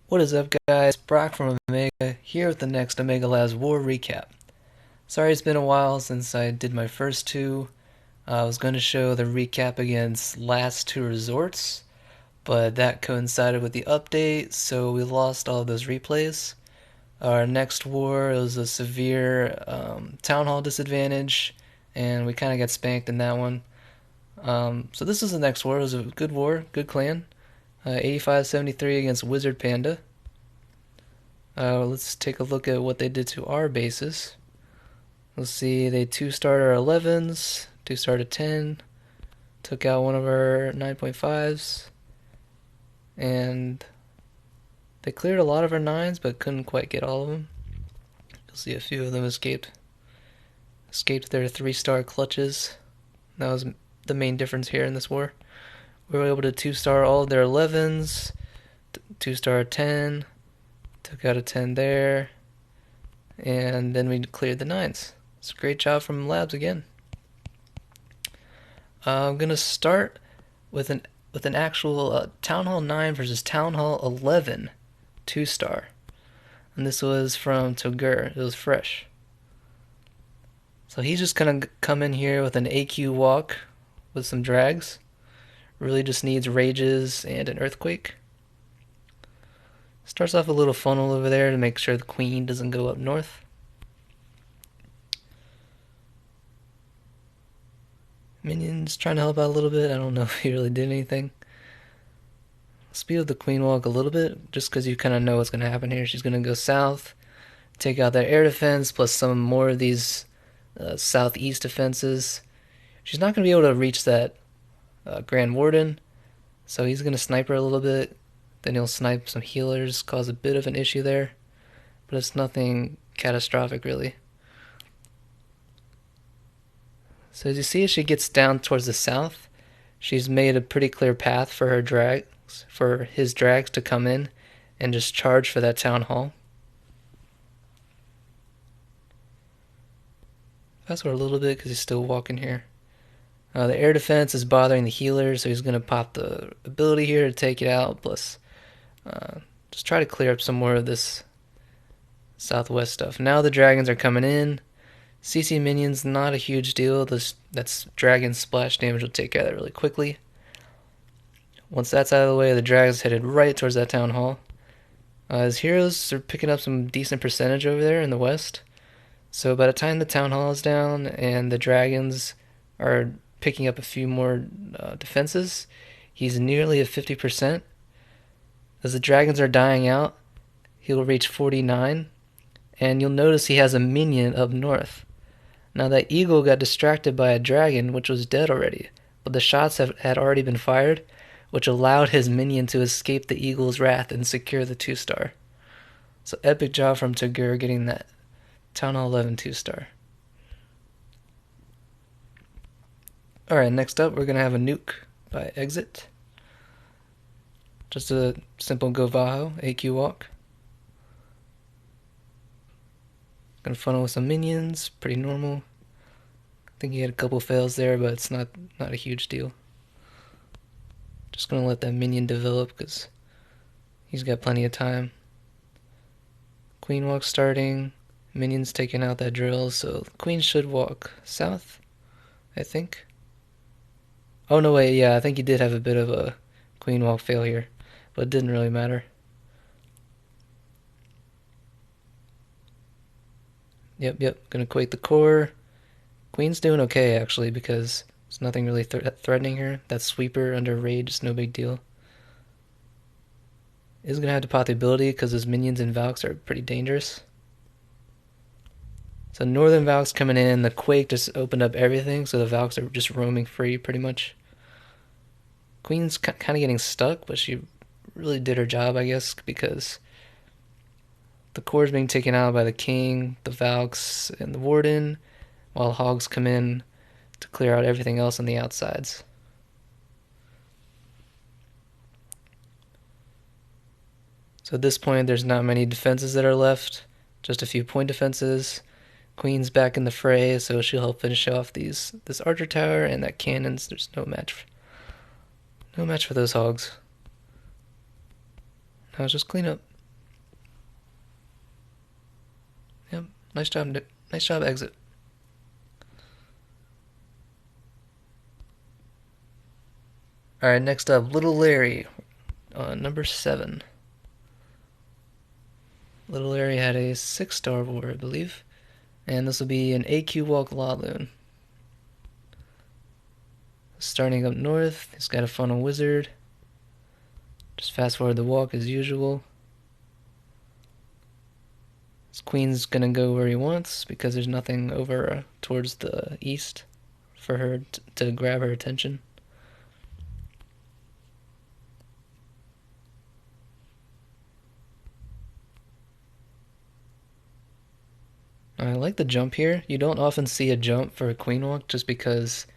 What is up, guys? Brock from Omega here with the next Omega Labs War recap. Sorry it's been a while since I did my first two. I was going to show the recap against last two resorts, but that coincided with the update, so we lost all of those replays. Our next war was a severe town hall disadvantage, and we kind of got spanked in that one. So this is the next war. It was a good war, good clan. 85-73 against Wizard Panda. Let's take a look at what they did to our bases. Let's see, they 2-starred our 11s, 2-starred a 10, took out one of our 9.5s, and they cleared a lot of our 9s but couldn't quite get all of them. You'll see a few of them escaped their 3-star clutches. That was the main difference here in this war. We were able to 2-star all of their 11s, 2-star a 10, took out a 10 there, and then we cleared the 9s. It's a great job from Labs again. I'm gonna start with an actual Town Hall 9 versus Town Hall 11 2-star, and this was from togerrr. It was fresh. So he's just gonna come in here with an AQ walk with some drags. Really just needs rages and an earthquake. Starts off a little funnel over there to make sure the queen doesn't go up north. Minions trying to help out a little bit. I don't know if he really did anything. Speed up the queen walk a little bit, just because you kind of know what's going to happen here. She's going to go south, take out that air defense, plus some more of these southeast defenses. She's not going to be able to reach that Grand Warden, so he's going to snipe her a little bit. Then he'll snipe some healers, cause a bit of an issue there, but it's nothing catastrophic really. So as you see, as she gets down towards the south, she's made a pretty clear path for his drags to come in and just charge for that town hall. Fast forward a little bit because he's still walking here. The air defense is bothering the healer, so he's going to pop the ability here to take it out, plus just try to clear up some more of this southwest stuff. Now the dragons are coming in. CC minions, not a huge deal. That's dragon splash damage will take care of that really quickly. Once that's out of the way, the dragons headed right towards that town hall. His heroes are picking up some decent percentage over there in the west. So by the time the town hall is down and the dragons are picking up a few more defenses, he's nearly at 50%. As the dragons are dying out, he'll reach 49, and you'll notice he has a minion up north. Now that eagle got distracted by a dragon, which was dead already, but the shots had already been fired, which allowed his minion to escape the eagle's wrath and secure the 2-star. So epic job from togerrr getting that Town Hall 11 2-star. Alright, next up we're going to have a nuke by Exit. Just a simple govaho, AQ walk. Gonna funnel with some minions, pretty normal. I think he had a couple fails there, but it's not a huge deal. Just gonna let that minion develop because he's got plenty of time. Queen walk starting, minions taking out that drill, so the queen should walk south, I think. Oh no, wait, yeah, I think he did have a bit of a queen walk failure, but it didn't really matter. Yep, gonna quake the core. Queen's doing okay actually because there's nothing really threatening her. That sweeper under rage is no big deal. Is gonna have to pop the ability because his minions and Valks are pretty dangerous. So Northern Valks coming in, the quake just opened up everything, so the Valks are just roaming free pretty much. Queen's kind of getting stuck, but she really did her job, I guess, because the core is being taken out by the king, the Valks, and the warden, while hogs come in to clear out everything else on the outsides. So at this point, there's not many defenses that are left, just a few point defenses. Queen's back in the fray, so she'll help finish off this archer tower and that cannons. There's no match for those hogs. Now it's just clean up. Nice job, nice job, exit. Alright, next up, Little Larry, number 7. Little Larry had a 6-star war, I believe. And this will be an AQ walk laloon. Starting up north, he's got a funnel wizard. Just fast forward the walk as usual. His queen's gonna go where he wants because there's nothing over towards the east for her to grab her attention. I like the jump here. You don't often see a jump for a queen walk just because,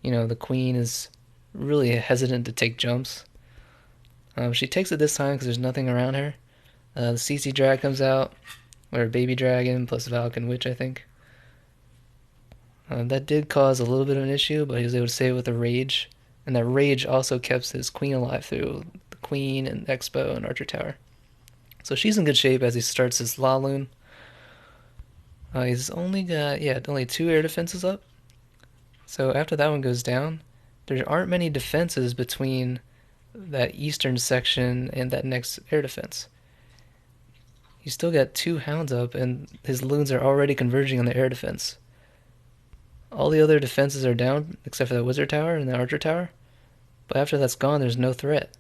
the queen is really hesitant to take jumps. She takes it this time because there's nothing around her. The CC drag comes out, or baby dragon plus Falcon Witch, I think. That did cause a little bit of an issue, but he was able to save it with a rage. And that rage also kept his queen alive through the queen and Expo and Archer Tower. So she's in good shape as he starts his laloon. He's only got, only 2 air defenses up. So after that one goes down, there aren't many defenses between that eastern section and that next air defense. He's still got 2 hounds up, and his loons are already converging on the air defense. All the other defenses are down, except for the wizard tower and the archer tower. But after that's gone, there's no threat.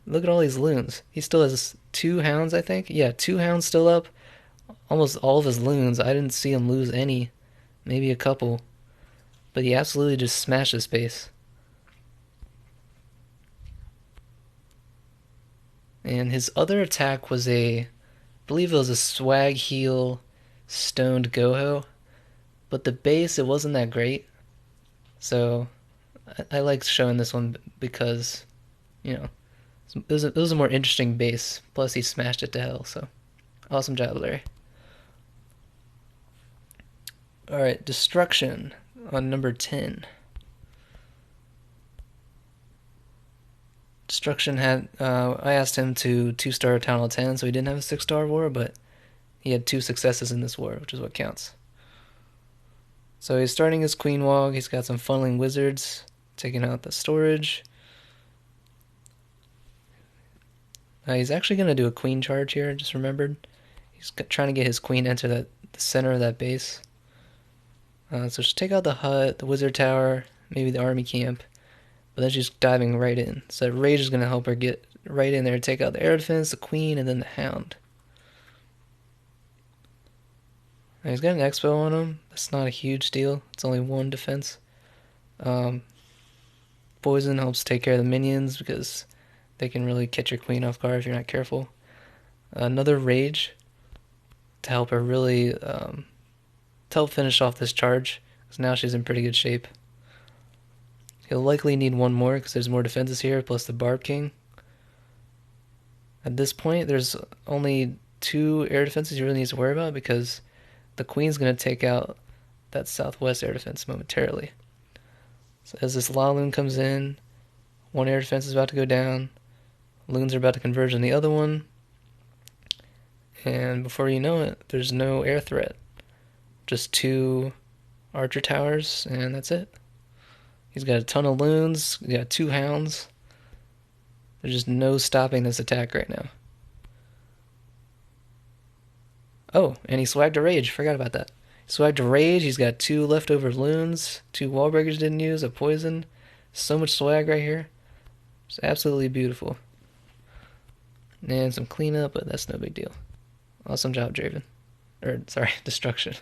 Look at all these loons. He still has 2 hounds, I think. Yeah, 2 hounds still up. Almost all of his loons. I didn't see him lose any. Maybe a couple. But he absolutely just smashed his base. And his other attack was I believe it was a swag heal stoned goho. But the base, it wasn't that great. So I like showing this one because, it was a more interesting base. Plus he smashed it to hell, so awesome job, Larry. Alright, Destruction on number 10. Destruction had, I asked him to 2-star Town Hall 10, so he didn't have a 6-star war, but he had 2 successes in this war, which is what counts. So he's starting his queen walk, he's got some funneling wizards, taking out the storage. He's actually going to do a queen charge here, just remembered. He's trying to get his queen into the center of that base. So just take out the hut, the wizard tower, maybe the army camp. But then she's diving right in. So Rage is going to help her get right in there, take out the air defense, the queen, and then the hound. Now, he's got an expo on him. That's not a huge deal. It's only 1 defense. Poison helps take care of the minions because they can really catch your queen off guard if you're not careful. Another Rage to help her really to help finish off this charge, because now she's in pretty good shape. He'll likely need 1 more because there's more defenses here, plus the Barb King. At this point, there's only 2 air defenses he really needs to worry about because the queen's going to take out that southwest air defense momentarily. So as this laloon comes in, 1 air defense is about to go down. Loons are about to converge on the other one. And before you know it, there's no air threat. Just 2 archer towers, and that's it. He's got a ton of loons, he's got 2 hounds. There's just no stopping this attack right now. Oh, and he swagged a Rage, forgot about that. He swagged a Rage, he's got 2 leftover loons, 2 wall breakers didn't use, a poison. So much swag right here. It's absolutely beautiful. And some cleanup, but that's no big deal. Awesome job, Draven. Destruction.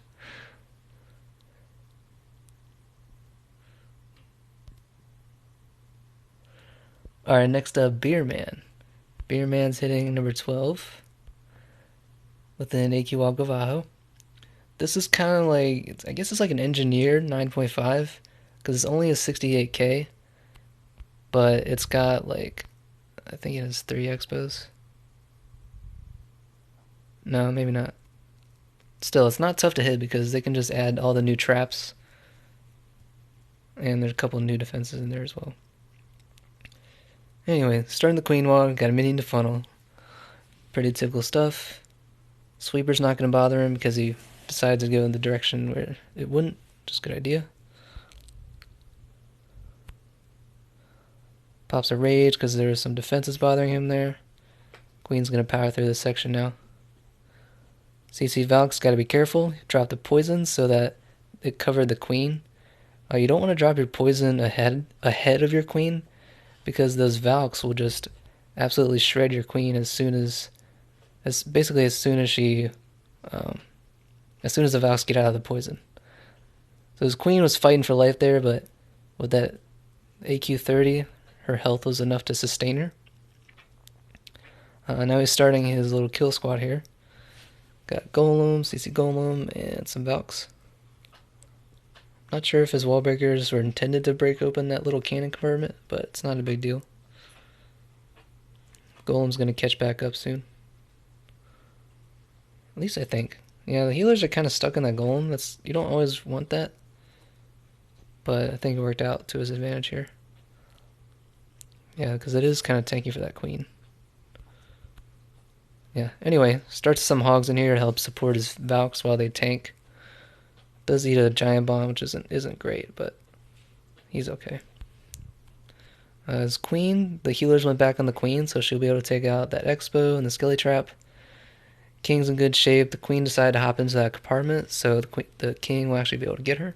Alright, next up, Beer Man. Beer Man's hitting number 12 with an AQL govaho. This is kind of like, I guess it's like an engineered 9.5 because it's only a 68k, but it's got like, I think it has 3 expos. No, maybe not. Still, it's not tough to hit because they can just add all the new traps. And there's a couple new defenses in there as well. Anyway, starting the queen walk, got a minion to funnel. Pretty typical stuff. Sweeper's not going to bother him because he decides to go in the direction where it wouldn't. Just a good idea. Pops a rage because there's some defenses bothering him there. Queen's gonna power through this section now. CC Valk's gotta be careful. Drop the poison so that it covered the queen. You don't want to drop your poison ahead of your queen, because those Valks will just absolutely shred your queen as soon as she, as soon as the Valks get out of the poison. So his queen was fighting for life there, but with that AQ 30, her health was enough to sustain her. Now he's starting his little kill squad here. Got Golem, CC Golem, and some Valks. Not sure if his wall breakers were intended to break open that little cannon compartment, but it's not a big deal. Golem's gonna catch back up soon. At least I think. Yeah, the healers are kind of stuck in that Golem. You don't always want that, but I think it worked out to his advantage here. Yeah, because it is kind of tanky for that queen. Yeah, anyway, starts some hogs in here to help support his Valks while they tank. Does eat a giant bomb, which isn't great, but he's okay. His queen, the healers went back on the queen, so she'll be able to take out that Expo and the Skelly Trap. King's in good shape. The queen decided to hop into that compartment, so the king will actually be able to get her.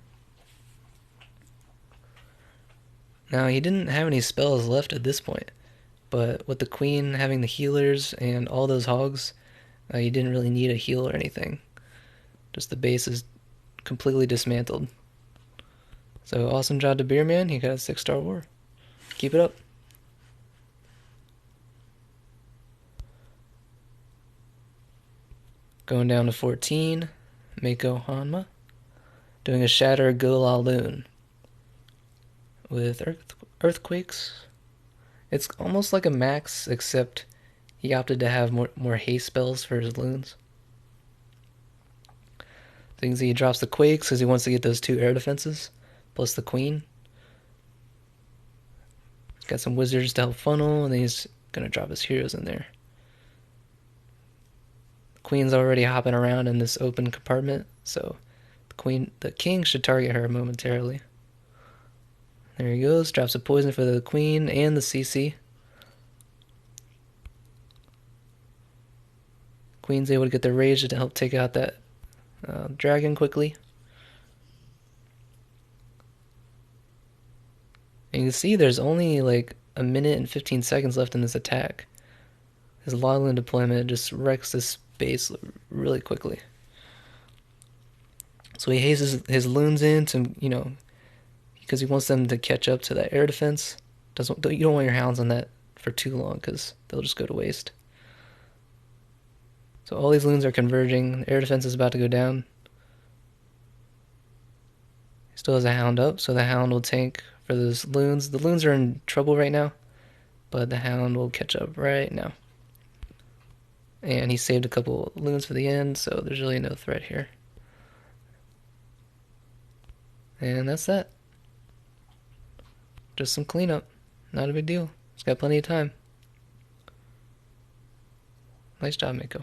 Now, he didn't have any spells left at this point, but with the queen having the healers and all those hogs, he didn't really need a heal or anything. Just the base is completely dismantled. So awesome job to Beerman. He got a 6-star war. Keep it up. Going down to 14, MeikoHonma, doing a Shatter golaloon with earthquakes. It's almost like a max, except he opted to have more haste spells for his loons. So you can see he drops the quakes because he wants to get those 2 air defenses, plus the queen. He's got some wizards to help funnel, and then he's going to drop his heroes in there. The queen's already hopping around in this open compartment, so the king should target her momentarily. There he goes, drops a poison for the queen and the CC. Queen's able to get the rage to help take out that dragon quickly. And you can see there's only like a minute and 15 seconds left in this attack. His laloon deployment just wrecks this base really quickly. So he hastes his loons in to, because he wants them to catch up to that air defense. You don't want your hounds on that for too long because they'll just go to waste. So all these loons are converging. The air defense is about to go down. He still has a hound up, so the hound will tank for those loons. The loons are in trouble right now, but the hound will catch up right now. And he saved a couple loons for the end, so there's really no threat here. And that's that. Just some cleanup. Not a big deal. He's got plenty of time. Nice job, Meiko.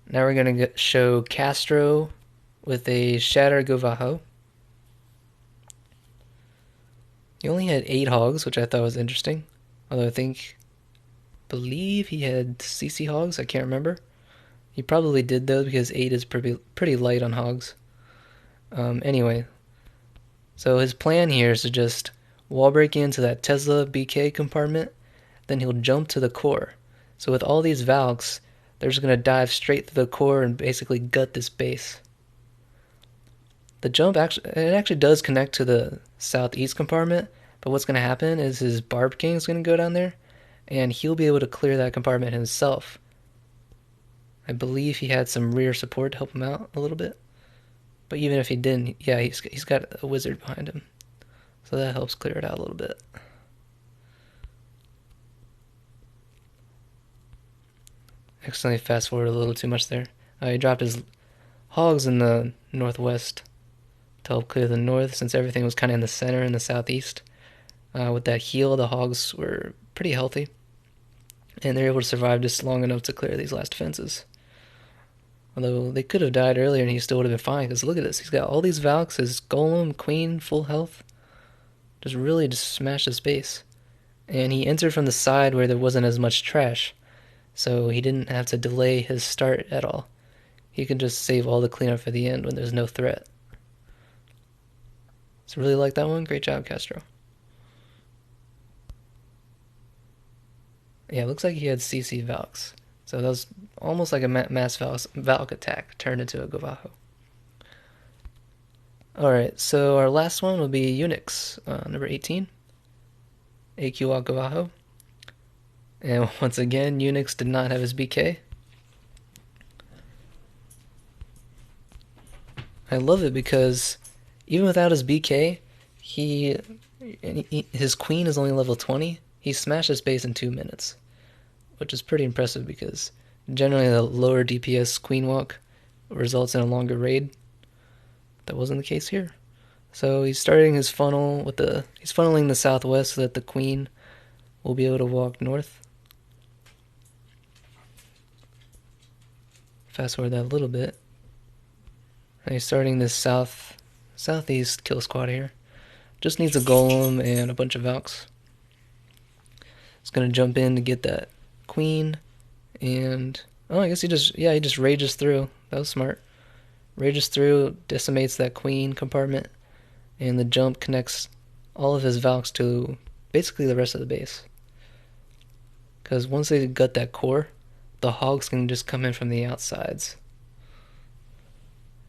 Now we're going to show Kastro with a Shatter Govaho. He only had 8 hogs, which I thought was interesting. Although believe he had CC hogs, I can't remember. He probably did though, because 8 is pretty light on hogs. Anyway, so his plan here is to just wall break into that Tesla BK compartment, then he'll jump to the core. So with all these Valks, they're just going to dive straight through the core and basically gut this base. The jump actually does connect to the southeast compartment, but what's going to happen is his Barb King is going to go down there, and he'll be able to clear that compartment himself. I believe he had some rear support to help him out a little bit. But even if he didn't, yeah, he's got a wizard behind him. So that helps clear it out a little bit. Accidentally fast forward a little too much there. He dropped his hogs in the northwest to help clear the north, since everything was kind of in the center and the southeast. With that heal, the hogs were pretty healthy. and they're able to survive just long enough to clear these last defenses. Although they could have died earlier and he still would have been fine, because look at this. He's got all these Valks, his Golem, Queen, full health. Just smashed his base. And he entered from the side where there wasn't as much trash, so he didn't have to delay his start at all. He could just save all the cleanup for the end when there's no threat. So really like that one. Great job, Kastro. Yeah, it looks like he had CC Valks. So that was almost like a mass Valk attack turned into a govaho. Alright, so our last one will be Unix, number 18. AQ govaho. And once again, Unix did not have his BK. I love it because even without his BK, his queen is only level 20. He smashed his base in 2 minutes, which is pretty impressive because generally the lower DPS queen walk results in a longer raid. That wasn't the case here. So he's starting his funnel with he's funneling the southwest so that the queen will be able to walk north. Fast forward that a little bit. And he's starting this southeast kill squad here. Just needs a golem and a bunch of Valks. He's gonna jump in to get that queen, and I guess he just rages through. That was smart. Rages through, decimates that queen compartment, and the jump connects all of his Valks to basically the rest of the base. Because once they gut that core, the hogs can just come in from the outsides.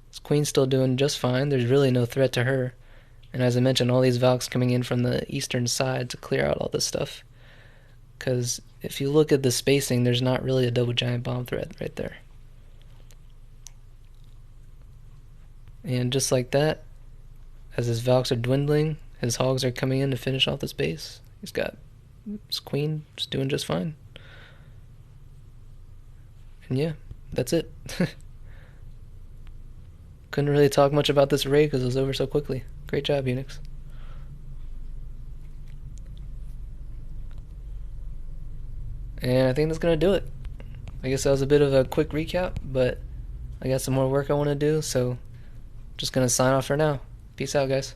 This queen's still doing just fine. There's really no threat to her. And as I mentioned, all these Valks coming in from the eastern side to clear out all this stuff. Because if you look at the spacing, there's not really a double giant bomb threat right there. And just like that, as his Valks are dwindling, his hogs are coming in to finish off this base. He's got his queen just doing just fine. And yeah, that's it. Couldn't really talk much about this raid because it was over so quickly. Great job, Unix. And I think that's going to do it. I guess that was a bit of a quick recap, but I got some more work I want to do, so just going to sign off for now. Peace out, guys.